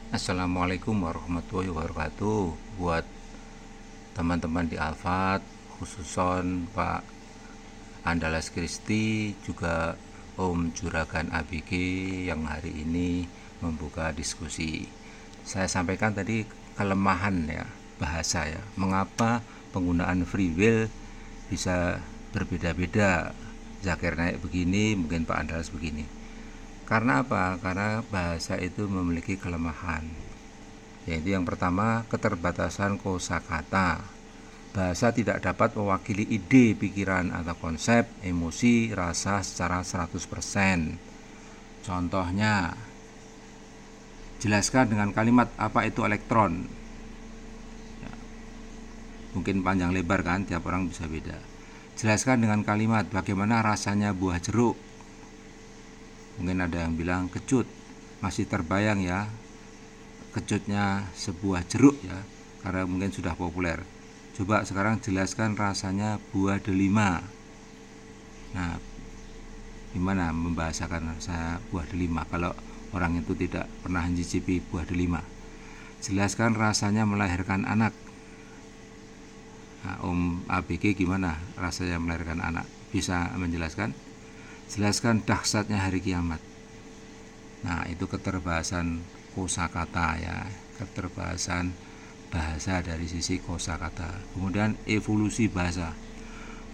Assalamualaikum warahmatullahi wabarakatuh. Buat teman-teman di Alfat, khususon Pak Andalas Kristi, juga Om Juragan ABG yang hari ini membuka diskusi. Saya sampaikan tadi kelemahan ya bahasa ya. Mengapa penggunaan free will bisa berbeda-beda. Zakir naik begini, mungkin Pak Andalas begini. Karena apa? Karena bahasa itu memiliki kelemahan. Yaitu yang pertama, keterbatasan kosakata. Bahasa tidak dapat mewakili ide, pikiran, atau konsep, emosi, rasa secara 100%. Contohnya, jelaskan dengan kalimat apa itu elektron. Ya, mungkin panjang lebar kan, tiap orang bisa beda. Jelaskan dengan kalimat bagaimana rasanya buah jeruk. Mungkin ada yang bilang kecut. Masih terbayang ya kecutnya sebuah jeruk ya, karena mungkin sudah populer. Coba sekarang jelaskan rasanya buah delima. Nah, gimana membahasakan rasa buah delima kalau orang itu tidak pernah mencicipi buah delima? Jelaskan rasanya melahirkan anak. Nah, Om ABG gimana rasanya melahirkan anak? Bisa menjelaskan? Jelaskan dahsyatnya hari kiamat. Nah, itu keterbatasan kosakata ya, keterbatasan bahasa dari sisi kosakata. Kemudian evolusi bahasa.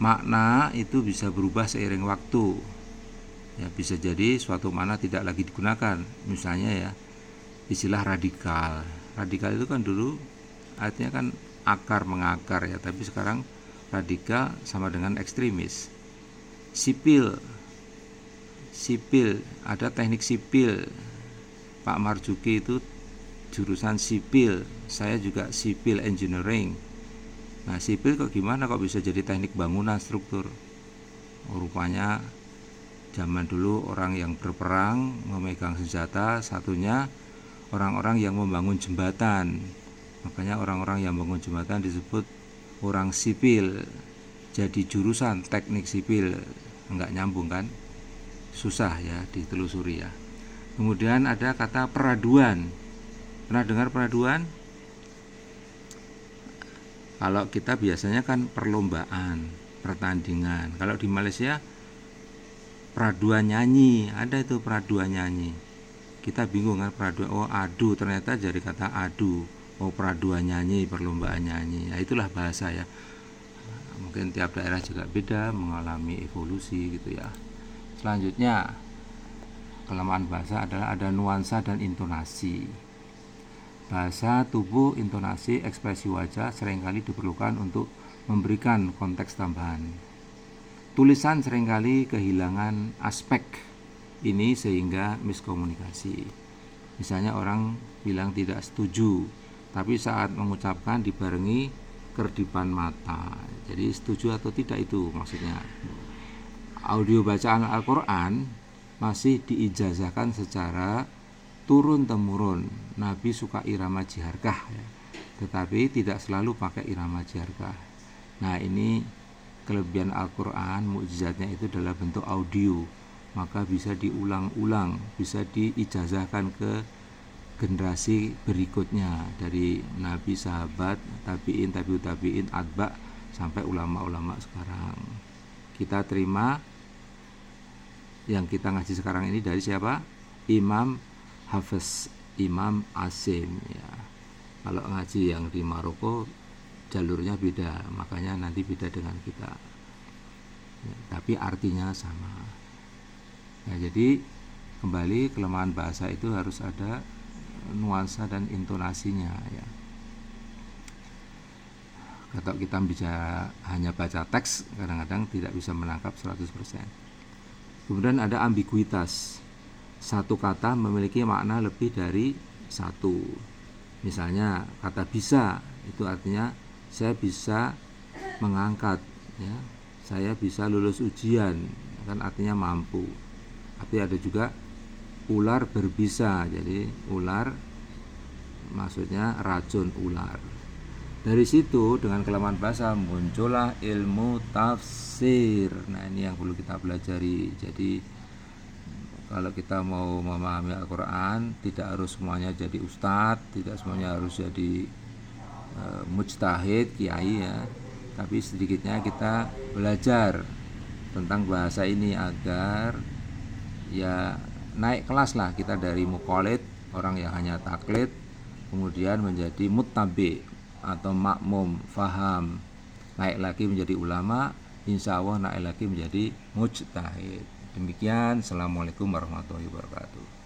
Makna itu bisa berubah seiring waktu. Ya, bisa jadi suatu makna tidak lagi digunakan. Misalnya ya, istilah radikal. Radikal itu kan dulu artinya kan akar mengakar ya, tapi sekarang radikal sama dengan ekstremis. Sipil, ada teknik sipil. Pak Marzuki itu jurusan sipil, saya juga sipil engineering. Nah, sipil kok gimana kok bisa jadi teknik bangunan struktur? Rupanya zaman dulu orang yang berperang memegang senjata, satunya orang-orang yang membangun jembatan. Makanya orang-orang yang membangun jembatan disebut orang sipil. Jadi jurusan teknik sipil, enggak nyambung kan? Susah ya ditelusuri ya. Kemudian ada kata peraduan. Pernah dengar peraduan? Kalau kita biasanya kan perlombaan, pertandingan. Kalau di Malaysia peraduan nyanyi, ada itu peraduan nyanyi. Kita bingung kan peraduan, oh adu, ternyata dari kata adu. Oh peraduan nyanyi, perlombaan nyanyi. Nah, itulah bahasa ya. Mungkin tiap daerah juga beda, mengalami evolusi gitu ya. Selanjutnya, kelemahan bahasa adalah ada nuansa dan intonasi. Bahasa, tubuh, intonasi, ekspresi wajah seringkali diperlukan untuk memberikan konteks tambahan. Tulisan seringkali kehilangan aspek ini sehingga miskomunikasi. Misalnya orang bilang tidak setuju, tapi saat mengucapkan dibarengi kerdipan mata. Jadi setuju atau tidak itu maksudnya. Audio bacaan Al-Quran masih diijazahkan secara turun-temurun. Nabi suka irama jiharkah ya, tetapi tidak selalu pakai irama jiharkah. Nah, ini kelebihan Al-Quran, mukjizatnya itu adalah bentuk audio, maka bisa diulang-ulang, bisa diijazahkan ke generasi berikutnya, dari nabi, sahabat, tabiin, tabiut tabiin, atba, sampai ulama-ulama sekarang. Kita terima yang kita ngaji sekarang ini dari siapa? Imam Hafiz, Imam Asim ya. Kalau ngaji yang di Maroko jalurnya beda, makanya nanti beda dengan kita ya, tapi artinya sama ya. Jadi kembali, kelemahan bahasa itu harus ada nuansa dan intonasinya ya. Kalau kita bisa hanya baca teks, kadang-kadang tidak bisa menangkap 100%. Kemudian ada ambiguitas. Satu kata memiliki makna lebih dari satu. Misalnya kata bisa, itu artinya saya bisa mengangkat ya, saya bisa lulus ujian, kan artinya mampu. Tapi ada juga ular berbisa, jadi ular maksudnya racun ular. Dari situ dengan kelemahan bahasa muncullah ilmu tafsir. Nah, ini yang perlu kita pelajari. Jadi Kalau kita mau memahami Al-Quran, tidak harus semuanya jadi ustadz, tidak semuanya harus jadi mujtahid, kiai ya. Tapi sedikitnya kita belajar tentang bahasa ini agar ya naik kelas lah kita dari muqallid, orang yang hanya taklid, kemudian menjadi muttabi atau makmum, faham, naik lagi menjadi ulama, insya Allah naik lagi menjadi mujtahid. Demikian, assalamualaikum warahmatullahi wabarakatuh.